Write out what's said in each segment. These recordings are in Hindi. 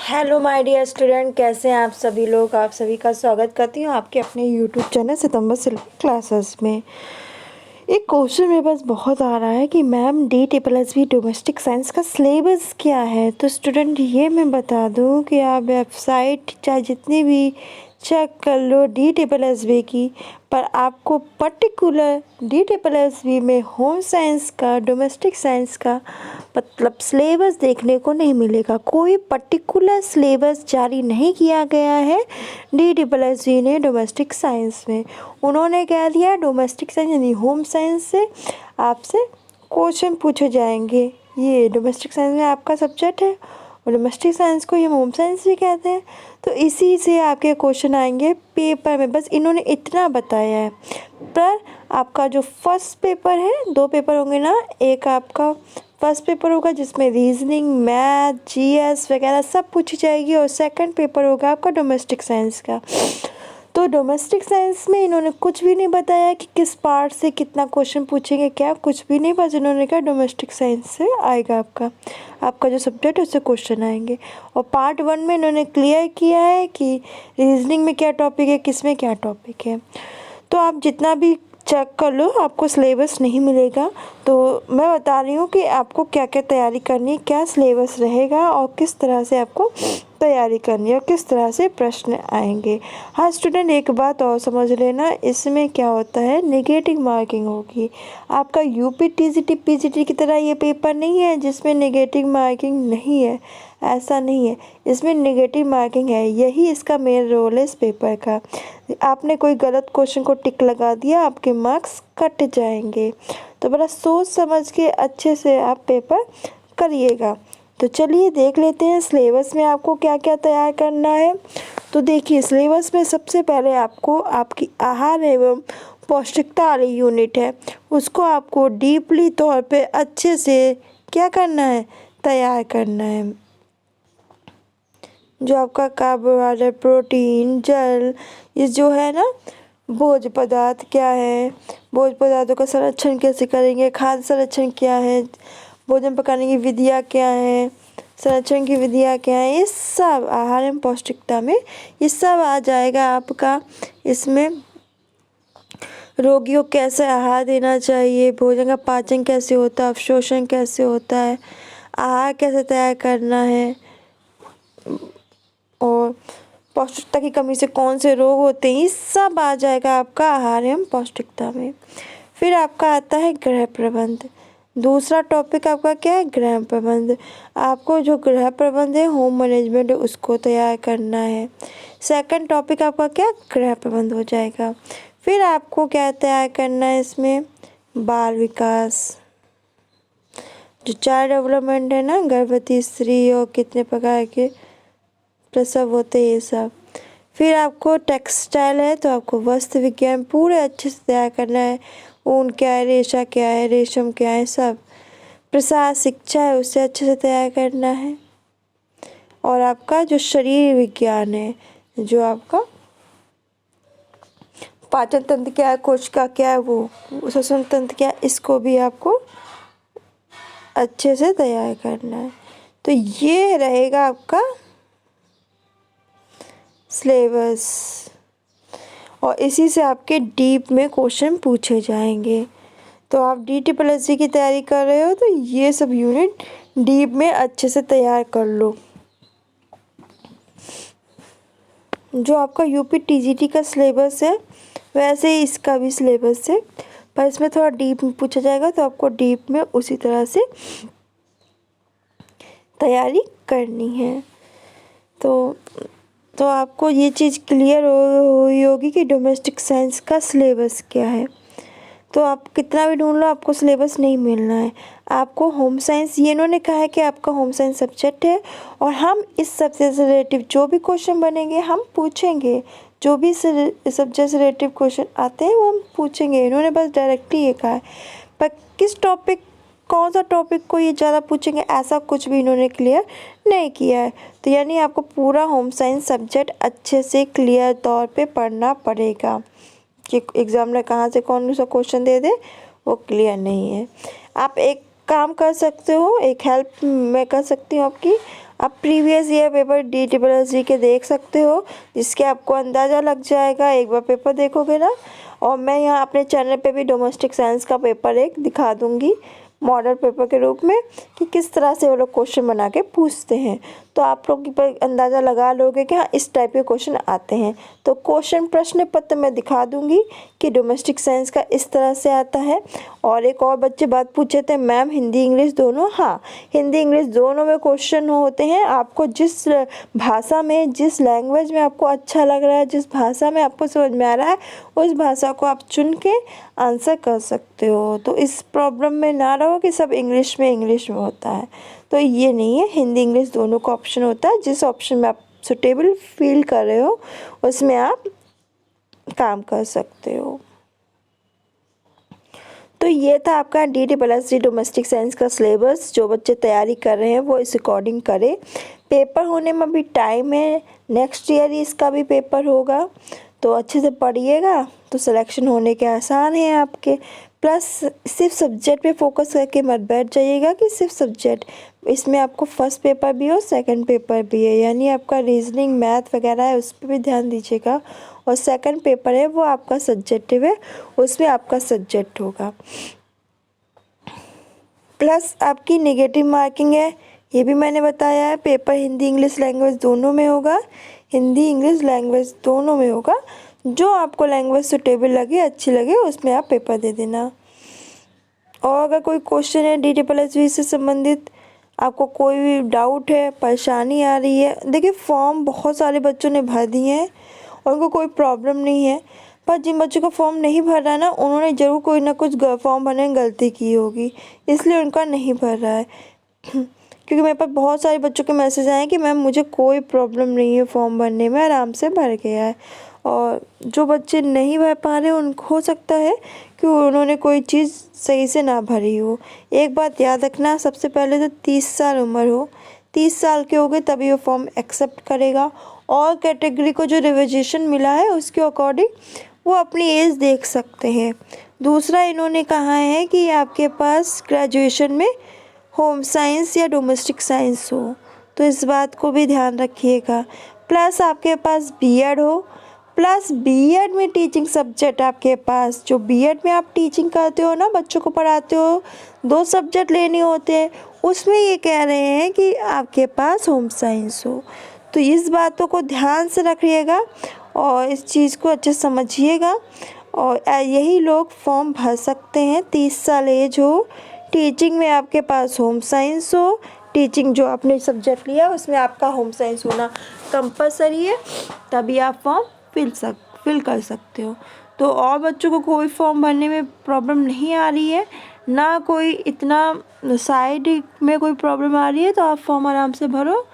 हेलो माय डियर स्टूडेंट, कैसे हैं आप सभी लोग। आप सभी का स्वागत करती हूँ आपके अपने यूट्यूब चैनल सितंबर सिल्वर क्लासेस में। एक क्वेश्चन मेरे पास बहुत आ रहा है कि मैम DSSB डोमेस्टिक साइंस का सिलेबस क्या है। तो स्टूडेंट ये मैं बता दूँ कि आप वेबसाइट चाहे जितनी भी चेक कर लो DSSB की, पर आपको पर्टिकुलर DSSB में होम साइंस का डोमेस्टिक साइंस का मतलब सिलेबस देखने को नहीं मिलेगा। कोई पर्टिकुलर सिलेबस जारी नहीं किया गया है DSSB ने डोमेस्टिक साइंस में। उन्होंने कह दिया डोमेस्टिक साइंस यानी होम साइंस से आपसे क्वेश्चन पूछे जाएंगे। ये डोमेस्टिक साइंस में आपका सब्जेक्ट है और डोमेस्टिक साइंस को ये होम साइंस भी कहते हैं। तो इसी से आपके क्वेश्चन आएंगे पेपर में, बस इन्होंने इतना बताया है। पर आपका जो फर्स्ट पेपर है, 2 पेपर होंगे ना, एक आपका फर्स्ट पेपर होगा जिसमें रीजनिंग, मैथ, GS वगैरह सब पूछी जाएगी, और सेकंड पेपर होगा आपका डोमेस्टिक साइंस का। तो डोमेस्टिक साइंस में इन्होंने कुछ भी नहीं बताया कि किस पार्ट से कितना क्वेश्चन पूछेंगे, क्या कुछ भी नहीं, बस इन्होंने कहा डोमेस्टिक साइंस से आएगा आपका जो सब्जेक्ट है उससे क्वेश्चन आएंगे। और पार्ट 1 में इन्होंने क्लियर किया है कि रीजनिंग में क्या टॉपिक है, किस में क्या टॉपिक है। तो आप जितना भी चेक कर लो, आपको सिलेबस नहीं मिलेगा। तो मैं बता रही हूँ कि आपको क्या क्या तैयारी करनी है, क्या सिलेबस रहेगा और किस तरह से आपको तैयारी करनी है और किस तरह से प्रश्न आएंगे। हाँ स्टूडेंट, एक बात और समझ लेना, इसमें क्या होता है, नेगेटिव मार्किंग होगी। आपका UP TGT PGT की तरह ये पेपर नहीं है जिसमें नेगेटिव मार्किंग नहीं है, ऐसा नहीं है। इसमें नेगेटिव मार्किंग है, यही इसका मेन रोल है इस पेपर का। आपने कोई गलत क्वेश्चन को टिक लगा दिया, आपके मार्क्स कट जाएंगे। तो बड़ा सोच समझ के अच्छे से आप पेपर करिएगा। तो चलिए देख लेते हैं सिलेबस में आपको क्या क्या तैयार करना है। तो देखिए, सिलेबस में सबसे पहले आपको आपकी आहार एवं पौष्टिकता वाली यूनिट है, उसको आपको डीपली तौर पे अच्छे से क्या करना है, तैयार करना है। जो आपका कार्बोहाइड्रेट, प्रोटीन, जल, ये जो है ना, भोज्य पदार्थ क्या है, भोज्य पदार्थों का संरक्षण कैसे करेंगे, खाद्य संरक्षण क्या है, भोजन पकाने की विधियाँ क्या है, संरक्षण की विधियाँ क्या है, ये सब आहार एवं पौष्टिकता में ये सब आ जाएगा आपका। इसमें रोगियों को कैसे आहार देना चाहिए, भोजन का पाचन कैसे होता है, अवशोषण कैसे होता है, आहार कैसे तैयार करना है, और पौष्टिकता की कमी से कौन से रोग होते हैं, ये सब आ जाएगा आपका आहार एवं पौष्टिकता में। फिर आपका आता है गृह प्रबंध। दूसरा टॉपिक आपका क्या है, गृह प्रबंध। आपको जो गृह प्रबंध है, होम मैनेजमेंट, उसको तैयार करना है। सेकंड टॉपिक आपका क्या, गृह प्रबंध हो जाएगा। फिर आपको क्या तैयार करना है, इसमें बाल विकास, जो चाइल्ड डेवलपमेंट है ना, गर्भवती स्त्री और कितने प्रकार के प्रसव होते हैं, ये सब। फिर आपको टेक्सटाइल है, तो आपको वस्त्र विज्ञान पूरे अच्छे से तैयार करना है। ऊन क्या है, रेशा क्या है, रेशम क्या है, सब। प्रसार शिक्षा है, उसे अच्छे से तैयार करना है। और आपका जो शरीर विज्ञान है, जो आपका पाचन तंत्र क्या है, कोशिका क्या है, वो श्वसन तंत्र क्या है, इसको भी आपको अच्छे से तैयार करना है। तो ये रहेगा आपका सिलेबस, और इसी से आपके डीप में क्वेश्चन पूछे जाएंगे। तो आप DSSB की तैयारी कर रहे हो तो ये सब यूनिट डीप में अच्छे से तैयार कर लो। जो आपका UP TGT का सिलेबस है वैसे ही इसका भी सिलेबस है, पर इसमें थोड़ा डीप में पूछा जाएगा, तो आपको डीप में उसी तरह से तैयारी करनी है। तो आपको ये चीज़ क्लियर हुई होगी कि डोमेस्टिक साइंस का सिलेबस क्या है। तो आप कितना भी ढूंढ लो, आपको सिलेबस नहीं मिलना है। आपको होम साइंस, ये इन्होंने कहा है कि आपका होम साइंस सब्जेक्ट है, और हम इस सब्जेक्ट से रिलेटिव जो भी क्वेश्चन बनेंगे हम पूछेंगे। जो भी सब्जेक्ट से रिलेटिव क्वेश्चन आते हैं वो हम पूछेंगे। इन्होंने बस डायरेक्टली ये कहा है, पर किस टॉपिक, कौन सा टॉपिक को ये ज़्यादा पूछेंगे, ऐसा कुछ भी इन्होंने क्लियर नहीं किया है। तो यानी आपको पूरा होम साइंस सब्जेक्ट अच्छे से क्लियर तौर पे पढ़ना पड़ेगा कि एग्ज़ाम में कहाँ से कौन सा क्वेश्चन दे दे, वो क्लियर नहीं है। आप एक काम कर सकते हो, एक हेल्प मैं कर सकती हूँ आपकी। आप प्रीवियस ईयर पेपर DSSB के देख सकते हो, जिसके आपको अंदाज़ा लग जाएगा एक बार पेपर देखोगे ना। और मैं यहाँ अपने चैनल पे भी डोमेस्टिक साइंस का पेपर एक दिखा दूँगी मॉडल पेपर के रूप में कि किस तरह से वो लोग क्वेश्चन बना के पूछते हैं। तो आप लोग अंदाज़ा लगा लोगे कि हाँ इस टाइप के क्वेश्चन आते हैं। तो क्वेश्चन प्रश्न पत्र मैं दिखा दूंगी कि डोमेस्टिक साइंस का इस तरह से आता है। और एक और बच्चे बात पूछे थे, मैम हिंदी इंग्लिश दोनों? हाँ, हिंदी इंग्लिश दोनों में क्वेश्चन होते हैं। आपको जिस भाषा में, जिस लैंग्वेज में आपको अच्छा लग रहा है, जिस भाषा में आपको समझ में आ रहा है, उस भाषा को आप चुन के आंसर कर सकते हो। तो इस प्रॉब्लम में ना रहो कि सब इंग्लिश में होता है, तो ये नहीं है। हिंदी इंग्लिश दोनों का ऑप्शन होता है। जिस ऑप्शन में आप सुटेबल फील कर रहे हो उसमें आप काम कर सकते हो। तो ये था आपका DSSB डोमेस्टिक साइंस का सिलेबस। जो बच्चे तैयारी कर रहे हैं वो इस अकॉर्डिंग करें। पेपर होने में भी टाइम है, नेक्स्ट ईयर ही इसका भी पेपर होगा, तो अच्छे से पढ़िएगा तो सिलेक्शन होने के आसान हैं आपके। प्लस सिर्फ सब्जेक्ट पे फोकस करके मत बैठ जाइएगा कि सिर्फ सब्जेक्ट, इसमें आपको फर्स्ट पेपर भी हो, सेकंड पेपर भी है, यानी आपका रीजनिंग मैथ वगैरह है उस पर भी ध्यान दीजिएगा। और सेकंड पेपर है वो आपका सब्जेक्टिव है, उसमें आपका सब्जेक्ट होगा। प्लस आपकी नेगेटिव मार्किंग है, ये भी मैंने बताया है। पेपर हिंदी इंग्लिश लैंग्वेज दोनों में होगा, हिंदी इंग्लिश लैंग्वेज दोनों में होगा। जो आपको लैंग्वेज सुटेबल लगे, अच्छी लगे, उसमें आप पेपर दे देना। और अगर कोई क्वेश्चन है DSSB से संबंधित, आपको कोई भी डाउट है, परेशानी आ रही है, देखिए फॉर्म बहुत सारे बच्चों ने भर दिए हैं और उनको कोई प्रॉब्लम नहीं है। पर जिन बच्चों का फॉर्म नहीं भर रहा है ना, उन्होंने ज़रूर कोई ना कुछ फॉर्म भरने में गलती की होगी, इसलिए उनका नहीं भर रहा है। क्योंकि मेरे पास बहुत सारे बच्चों के मैसेज आए हैं कि मैम मुझे कोई प्रॉब्लम नहीं है फॉर्म भरने में, आराम से भर गया है। और जो बच्चे नहीं भर पा रहे उनको हो सकता है कि उन्होंने कोई चीज़ सही से ना भरी हो। एक बात याद रखना, सबसे पहले तो 30 साल उम्र हो, 30 साल के हो गए तभी वो फॉर्म एक्सेप्ट करेगा। और कैटेगरी को जो रिविजेशन मिला है उसके अकॉर्डिंग वो अपनी एज देख सकते हैं। दूसरा, इन्होंने कहा है कि आपके पास ग्रेजुएशन में होम साइंस या डोमेस्टिक साइंस हो, तो इस बात को भी ध्यान रखिएगा। प्लस आपके पास बीएड हो, प्लस बीएड में टीचिंग सब्जेक्ट आपके पास, जो बीएड में आप टीचिंग करते हो ना, बच्चों को पढ़ाते हो, 2 सब्जेक्ट लेने होते हैं, उसमें ये कह रहे हैं कि आपके पास होम साइंस हो। तो इस बातों को ध्यान से रखिएगा और इस चीज़ को अच्छे समझिएगा। और यही लोग फॉर्म भर सकते हैं, 30 साल एज हो, टीचिंग में आपके पास होम साइंस हो, टीचिंग जो आपने सब्जेक्ट लिया उसमें आपका होम साइंस होना कंपलसरी है, तभी आप फॉर्म फिल कर सकते हो। तो और बच्चों को कोई फॉर्म भरने में प्रॉब्लम नहीं आ रही है, ना कोई इतना साइड में कोई प्रॉब्लम आ रही है, तो आप फॉर्म आराम से भरो।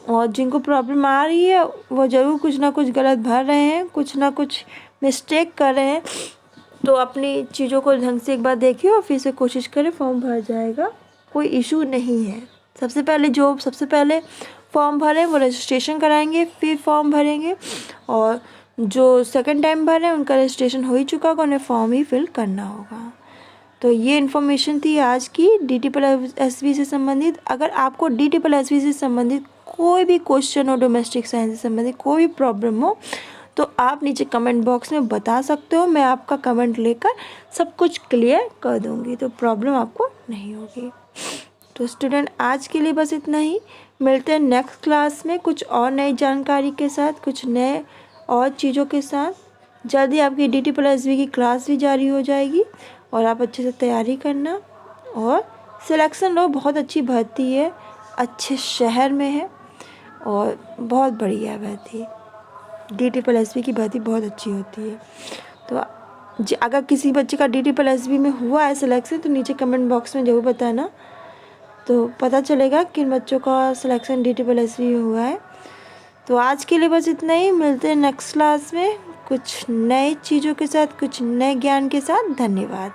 और जिनको प्रॉब्लम आ रही है वो ज़रूर कुछ ना कुछ गलत भर रहे हैं, कुछ ना कुछ मिस्टेक कर रहे हैं, तो अपनी चीज़ों को ढंग से एक बार देखिए और फिर से कोशिश करें, फॉर्म भर जाएगा, कोई इशू नहीं है। सबसे पहले फॉर्म भरें वो रजिस्ट्रेशन कराएंगे, फिर फॉर्म भरेंगे। और जो सेकंड टाइम भरें उनका रजिस्ट्रेशन हो ही चुका होगा, उन्हें फॉर्म ही फिल करना होगा। तो ये इन्फॉर्मेशन थी आज की DSSB से संबंधित। अगर आपको DSSB से संबंधित कोई भी क्वेश्चन हो, डोमेस्टिक साइंस से संबंधित कोई भी प्रॉब्लम हो, तो आप नीचे कमेंट बॉक्स में बता सकते हो। मैं आपका कमेंट लेकर सब कुछ क्लियर कर दूंगी, तो प्रॉब्लम आपको नहीं होगी। तो स्टूडेंट, आज के लिए बस इतना ही। मिलते हैं नेक्स्ट क्लास में कुछ और नई जानकारी के साथ, कुछ नए और चीज़ों के साथ। जल्दी आपकी DSSB की क्लास भी जारी हो जाएगी और आप अच्छे से तैयारी करना और सिलेक्शन लो। बहुत अच्छी भर्ती है, अच्छे शहर में है और बहुत बढ़िया भर्ती। DSSB की भर्ती बहुत अच्छी होती है। तो अगर किसी बच्चे का DSSB में हुआ है सिलेक्शन, तो नीचे कमेंट बॉक्स में ज़रूर बताना, तो पता चलेगा किन बच्चों का सिलेक्शन DSSB में हुआ है। तो आज के लिए बस इतना ही। मिलते हैं नेक्स्ट क्लास में कुछ नए चीज़ों के साथ, कुछ नए ज्ञान के साथ। धन्यवाद।